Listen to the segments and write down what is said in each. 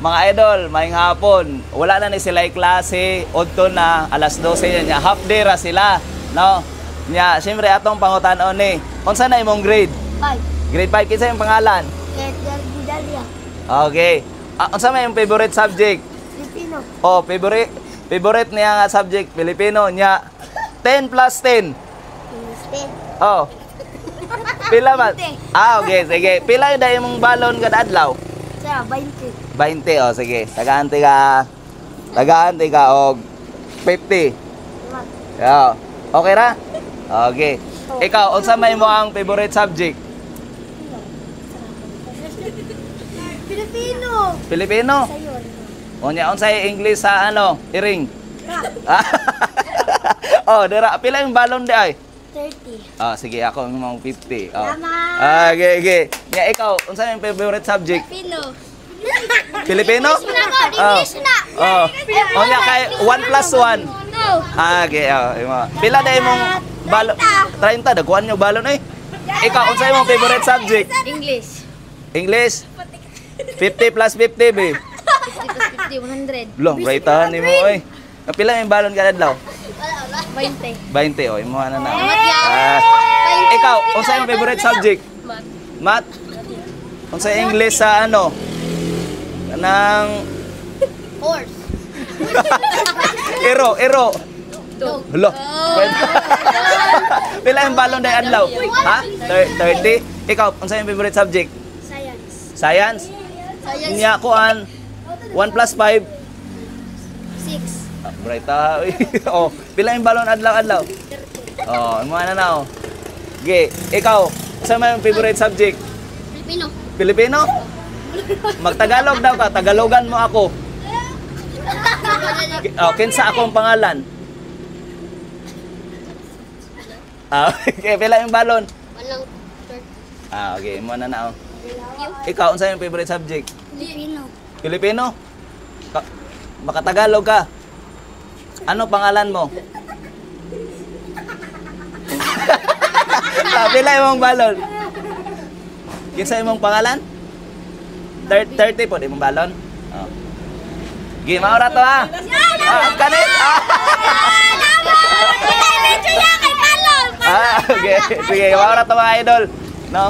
mga idol, maayong hapon. Wala na ni sila klase, udto na alas 12 nya. Half day ra sila, no? Nya, siyempre atong pangutanon ni. Unsa na imong grade? 5. Grade 5 kinsa imong pangalan? Edgar Vidalia. Okay. Unsa may imong favorite subject? Filipino. Oh, favorite niya nga subject Filipino nya. 10 plus 10. Spain. Oh. Pila man? Okay, sige. Pila yung dahil mong balon kada adlaw? Sa 20. 20, oh, sige. Tagaanti ka. Tagaanti ka, og 50. Yeah. Okay ra? Okay. Ikaw, unsa may mo ang favorite subject? Filipino. Filipino? Sayon. Unya, unsay English sa ano? Iring? Oh, dira. Pila yung balon di ay? 30. Ah, sige, ako ang 50. Oh. Salamat. Ah, okay, okay. Yeah, ikaw, unsa yung favorite subject? Filipino. Filipino? English na. Oh. Oh, nya kay 1 plus 1. No. Ah, okay. Oh, pila dai mong balon? 30 dagkuan yung balon eh. Ikaw, unsa imong favorite subject? English. English? 50 plus 50, be. 50 plus 50, 100. Long, raytahan nimo oy. Pila yung balon kada adlaw? 20. 20, oh, imo ana na. Yeah. Ikaw, unsa imong favorite subject? Math. Unsa English sa ano? Nang Horse. ero. Dog. Hello. Pila yung balon day adlaw? Ha? 30. Ikaw, unsa yung favorite subject? Science. Science? Nya kuan 1 plus 5. 6. Bright ah. Oh, pila yung balon adlaw-adlaw? Oh, imo ana na oh. Okay, ikaw, unsa may favorite subject? Filipino. Filipino? Magtagalog daw ka, Tagalogan mo ako. Oh, kinsa akong pangalan? Ah, okay, pila yung balon? Walang Ah, okay, mo na na oh. Ikaw, unsa yung favorite subject? Filipino. Filipino? Makatagalog ka. Ano pangalan mo? Pila imong balon? Kinsa imong pangalan? 30 po imong balon. Oh. Gi maura to ha. Kanit. Okay. Sige, maura to mga idol. No?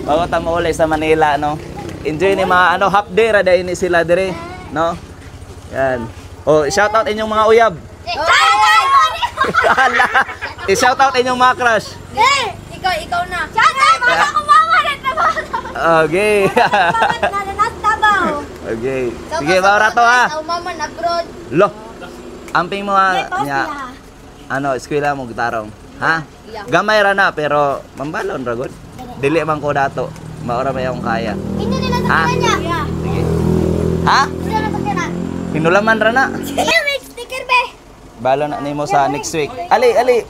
Bago ta mo uli sa Manila, no? Enjoy ni mga ano half day ra dai ni sila dire, no? Yan. Oh, shout out inyong mga uyab. I-shout out inyong mga crush. Ikaw na. Shout out mga kumawa na Okay. Okay. Sige, maura to ha. Mama na abroad. Lo. Amping mo nya. Ano, eskwela mo gitarong. Ha? Gamay ra na pero mambalon ra gud. Dili man ko dato. Maura ba yung kaya? Hindi nila Ha? niya. Sige. Ha? Hindi nila sakyanan. Hinulaman ra na. May sticker be. Balon na nimo sa next week. Ali. Ali,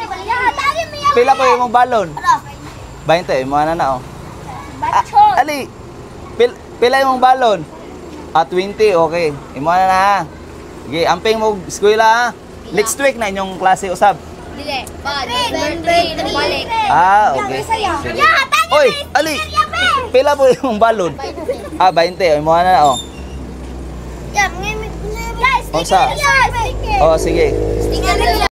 baliya. Tagi mo yan. Pila po imong balon? Ano? 20, imo na na oh. Batchon. Ali. Pila imong balon? 20, okay. Imo na na. Sige, amping mo eskwela ha. Next week na inyong klase usab. Dili. Grade 3. Balik. Ah, okay. Sige. Oy, Ali. Pila po imong balon? 20, imo na na oh. Yan, Onsa? sticker. Oh, sige. Sticker.